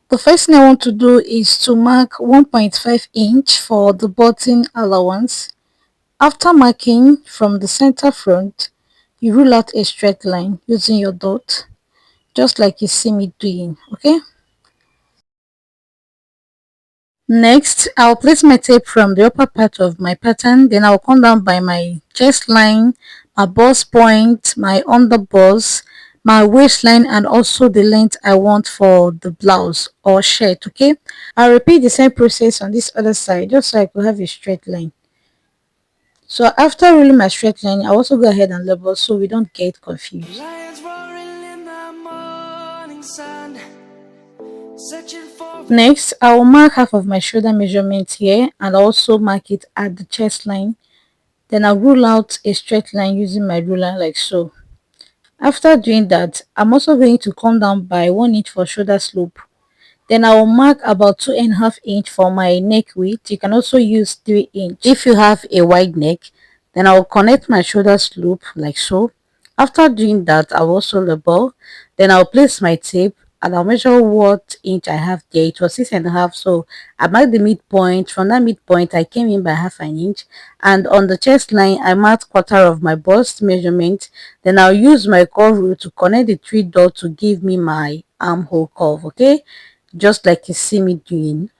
The first thing I want to do is to mark 1.5 inch for the button allowance. After marking from the center front, you rule out a straight line using your dot, just like you see me doing, okay? Next, I'll place my tape from the upper part of my pattern, then I'll come down by my chest line, my bust point, my under bust, my waistline, and also the length I want for the blouse or shirt, okay? I'll repeat the same process on this other side just so I could have a straight line. So after ruling my straight line, I'll also go ahead and label so we don't get confused. Next, I will mark half of my shoulder measurement here and also mark it at the chest line. Then I'll rule out a straight line using my ruler like so. After doing that, I'm also going to come down by 1 inch for shoulder slope. Then I will mark about 2.5 inch for my neck width. You can also use 3 inch if you have a wide neck. Then I will connect my shoulder slope like so. After doing that, I will also label. Then I'll place my tape and I'll measure what inch I have there. It was 6.5, so I marked the midpoint. From that midpoint, I came in by half an inch, and on the chest line, I marked quarter of my bust measurement. Then I'll use my curve rule to connect the 3 dots to give me my armhole curve, okay, just like you see me doing.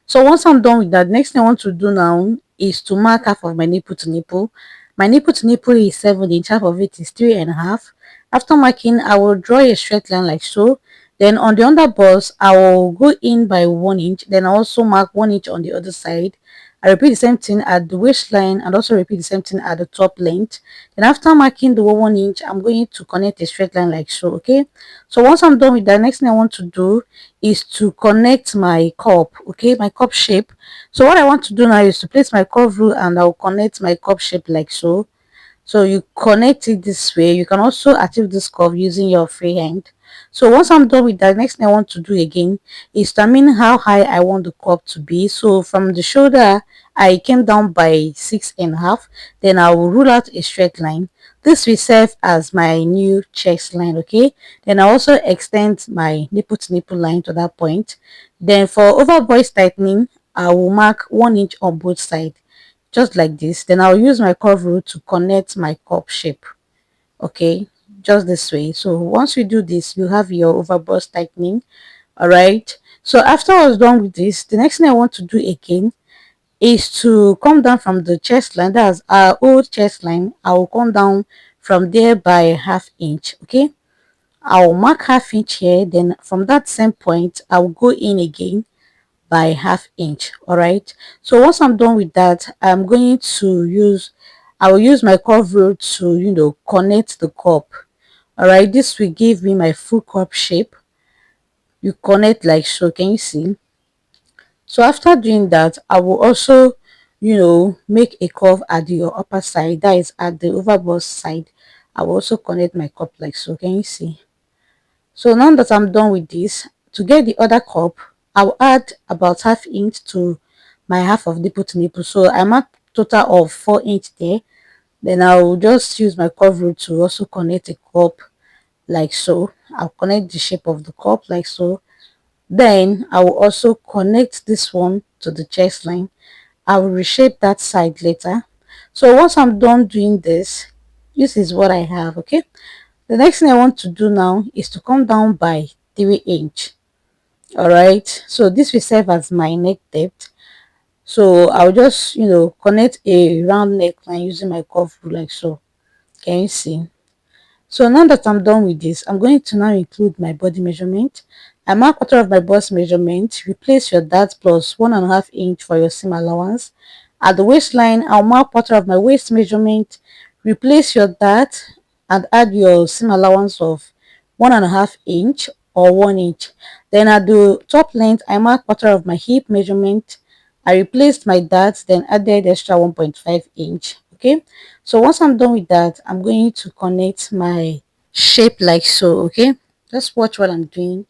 So once I'm done with that, next thing I want to do now is to mark half of my nipple to nipple. My nipple to nipple is 7 inch, half of it is 3.5. After marking, I will draw a straight line like so. Then on the under bust, I will go in by 1 inch. Then I also mark 1 inch on the other side. I repeat the same thing at the waistline and also repeat the same thing at the top length. Then after marking the 1 inch, I'm going to connect a straight line like so, okay? So once I'm done with that, next thing I want to do is to connect my cup, okay, my cup shape. So what I want to do now is to place my curve rule and I'll connect my cup shape like so. So you connect it this way. You can also achieve this curve using your free hand. So once I'm done with that, next thing I want to do again is determine how high I want the cup to be. So from the shoulder, I came down by 6.5. Then I will rule out a straight line. This will serve as my new chest line, okay? Then I also extend my nipple to nipple line to that point. Then for over voice tightening, I will mark 1 inch on both sides, just like this. Then I'll use my curve rule to connect my cup shape, okay, just this way. So once you do this, you have your overbust tightening. All right, so after I was done with this, the next thing I want to do again is to come down from the chest line. That's our old chest line. I will come down from there by half inch, okay. I'll mark half inch here. Then from that same point, I'll go in again by half inch. All right, so once I'm done with that, I will use my curve rule to connect the cup. All right, this will give me my full cup shape. You connect like so, can you see? So after doing that, I will also make a curve at the upper side, that is at the overbust side. I will also connect my cup like so, can you see? So now that I'm done with this, to get the other cup, I'll add about half inch to my half of nipple to nipple. So I'm at total of 4 inch there. Then I'll just use my curve rule to also connect a cup like so. I'll connect the shape of the cup like so. Then I will also connect this one to the chest line. I will reshape that side later. So once I'm done doing this is what I have, okay. The next thing I want to do now is to come down by 3 inch. All right, so this will serve as my neck depth. So I'll just connect a round neckline using my curve rule like so, can you see? So now that I'm done with this, I'm going to now include my body measurement. I mark quarter of my bust measurement. Replace your dart plus 1.5 inch for your seam allowance. At the waistline, I'll mark quarter of my waist measurement. Replace your dart and add your seam allowance of 1.5 inch or 1 inch. Then at the top length, I mark quarter of my hip measurement. I replaced my darts, then added extra 1.5 inch. Okay, so once I'm done with that, I'm going to connect my shape like so, okay. Just watch what I'm doing.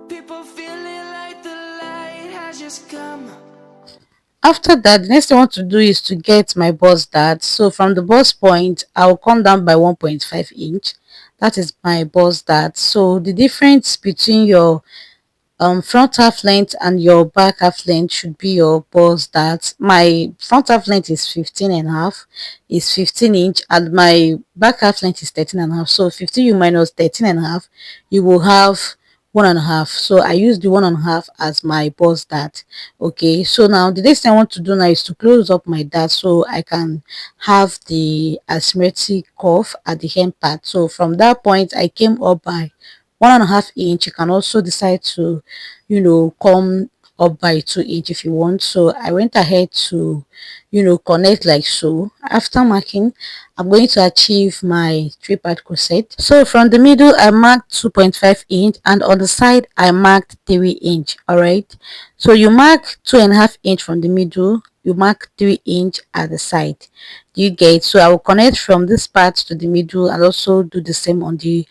People feeling like the light has just come. After that, the next thing I want to do is to get my bust dart. So from the bust point, I'll come down by 1.5 inch. That is my bust dart. So the difference between your front half length and your back half length should be your bust dart. My front half length is 15 and a half, is 15 inch, and my back half length is 13 and a half. So 15 you minus 13 and a half, you will have 1.5. So I use the 1.5 as my bust dart. Okay, so now the next thing I want to do now is to close up my dart so I can have the asymmetric curve at the hem part. So from that point I came up by 1.5 inch. You can also decide to, come up by 2 inch if you want. So I went ahead to, connect like so. After marking, I'm going to achieve my 3-part corset. So from the middle I marked 2.5 inch, and on the side I marked 3 inch. All right, so you mark 2.5 inch from the middle, you mark 3 inch at the side. Do you get? So I will connect from this part to the middle and also do the same on the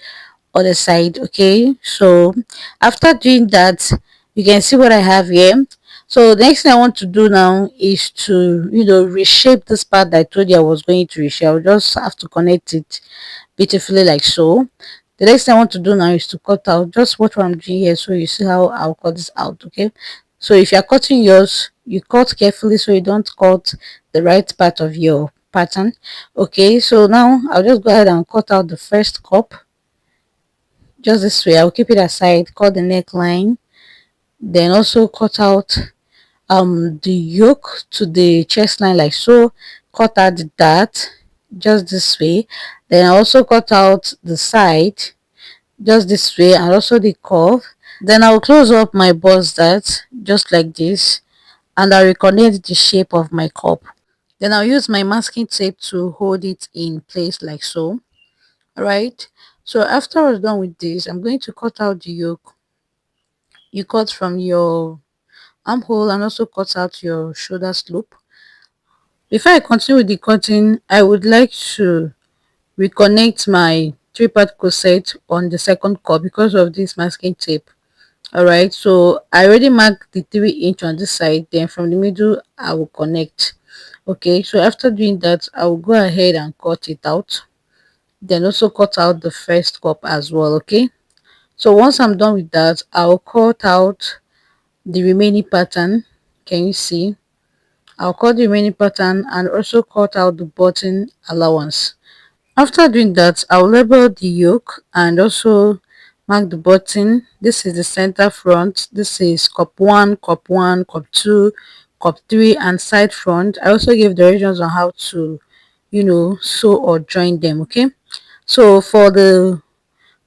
other side. Okay, so after doing that, you can see what I have here. So the next thing I want to do now is to, reshape this part that I told you I was going to reshape. I'll just have to connect it beautifully like so. The next thing I want to do now is to cut out. Just watch what I'm doing here so you see how I'll cut this out. Okay, so if you're cutting yours, you cut carefully so you don't cut the right part of your pattern. Okay, so now I'll just go ahead and cut out the first cup just this way. I'll keep it aside, cut the neckline, then also cut out the yoke to the chest line like so, cut out the dart just this way, then I also cut out the side just this way and also the curve. Then I'll close up my bust dart just like this, and I'll reconnect the shape of my cup. Then I'll use my masking tape to hold it in place like so. Alright, so after I was done with this, I'm going to cut out the yoke. You cut from your armhole and also cut out your shoulder slope. Before I continue with the cutting, I would like to reconnect my 3-part corset on the second cup because of this masking tape. Alright, so I already marked the 3 inch on this side, then from the middle I will connect. Okay, so after doing that, I will go ahead and cut it out, then also cut out the first cup as well. Okay, so once I'm done with that, I'll cut out the remaining pattern. Can you see? I'll cut the remaining pattern and also cut out the button allowance. After doing that, I'll label the yoke and also mark the button. This is the center front. This is cup 1, cup 1, cup 2, cup 3, and side front. I also gave directions on how to, sew or join them. Okay, so for the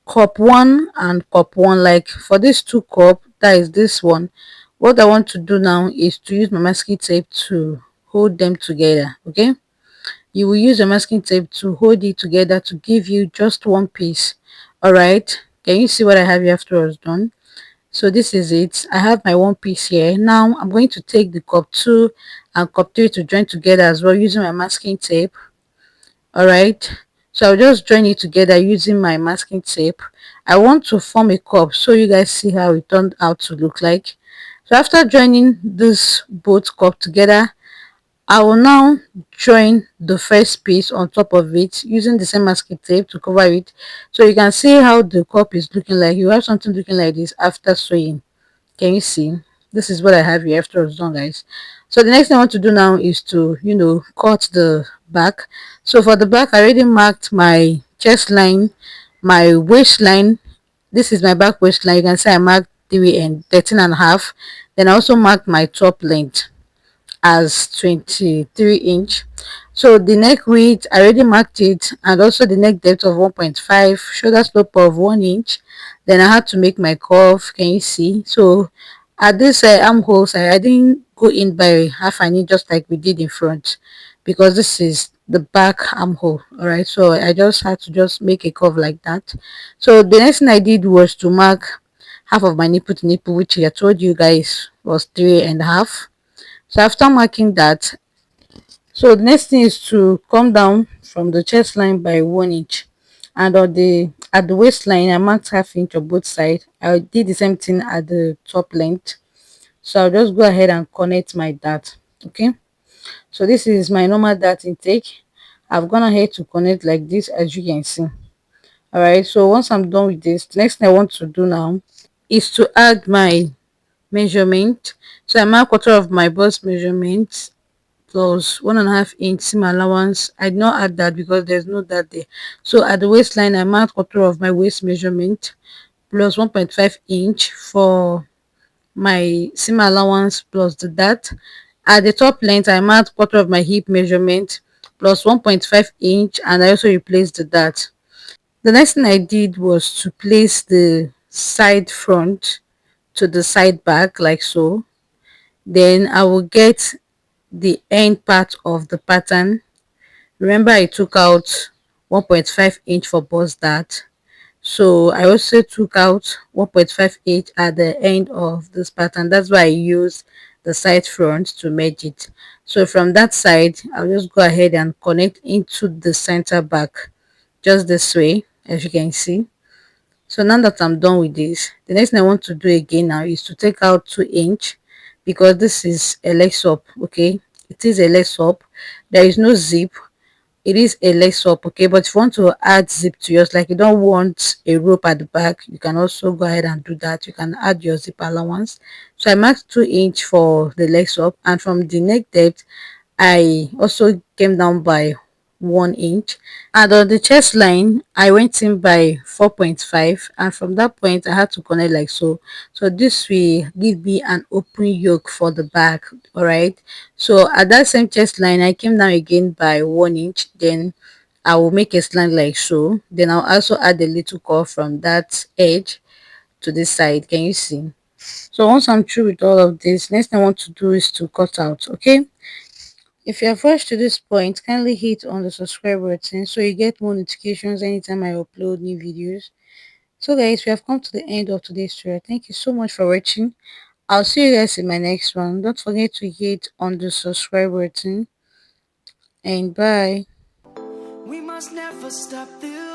cup 1 and cup 1, like for this 2 cup, that is this one, what I want to do now is to use my masking tape to hold them together. Okay, you will use your masking tape to hold it together to give you just one piece. All right, can you see what I have here after I was done? So this is it. I have my one piece here. Now I'm going to take the cup 2 and cup 3 to join together as well using my masking tape. All right, so I'll just join it together using my masking tape. I want to form a cup so you guys see how it turned out to look like. So after joining this both cup together, I will now join the first piece on top of it using the same masking tape to cover it, so you can see how the cup is looking like. You have something looking like this after sewing. Can you see? This is what I have here after it's done, guys. So the next thing I want to do now is to, cut the back. So for the back, I already marked my chest line, my waistline. This is my back waistline. You can see I marked 3 and 13 and a half. Then I also marked my top length as 23 inch. So the neck width I already marked it, and also the neck depth of 1.5, shoulder slope of 1 inch. Then I had to make my curve. Can you see? So at this armholes, I didn't go in by half an inch just like we did in front, because this is the back armhole. All right, so I just had to just make a curve like that. So the next thing I did was to mark half of my nipple to nipple, which I told you guys was 3.5. So after marking that, so the next thing is to come down from the chest line by 1 inch, and on the at the waistline I marked ½ inch on both sides. I did the same thing at the top length. So I'll just go ahead and connect my dart. Okay, so this is my normal dart intake. I've gone ahead to connect like this, as you can see. All right, so once I'm done with this, the next thing I want to do now is to add my measurement. So I mark quarter of my bust measurement plus 1.5 inch seam allowance. I did not add that because there's no that there. So at the waistline, I marked quarter of my waist measurement plus 1.5 inch for my seam allowance plus the dart. At the top length, I marked quarter of my hip measurement plus 1.5 inch, and I also replaced the dart. The next thing I did was to place the side front to the side back like so. Then I will get the end part of the pattern. Remember I took out 1.5 inch for bust dart. So I also took out 1.5 inch at the end of this pattern. That's why I use the side front to merge it. So from that side, I'll just go ahead and connect into the center back just this way, as you can see. So now that I'm done with this, the next thing I want to do again now is to take out 2 inch, because this is a lace up. Okay, it is a lace up. There is no zip. It is a lace up. Okay, but if you want to add zip to yours, like you don't want a rope at the back, you can also go ahead and do that. You can add your zip allowance. So I marked 2 inch for the lace up, and from the neck depth I also came down by 1 inch, and on the chest line I went in by 4.5, and from that point I had to connect like so. So this will give me an open yoke for the back. All right, so at that same chest line I came down again by 1 inch. Then I will make a slant like so. Then I'll also add a little curve from that edge to this side. Can you see? So once I'm through with all of this, next thing I want to do is to cut out. Okay, if you have watched to this point, kindly hit on the subscribe button so you get more notifications anytime I upload new videos. So guys, we have come to the end of today's tutorial. Thank you so much for watching. I'll see you guys in my next one. Don't forget to hit on the subscribe button, and bye. We must never stop this.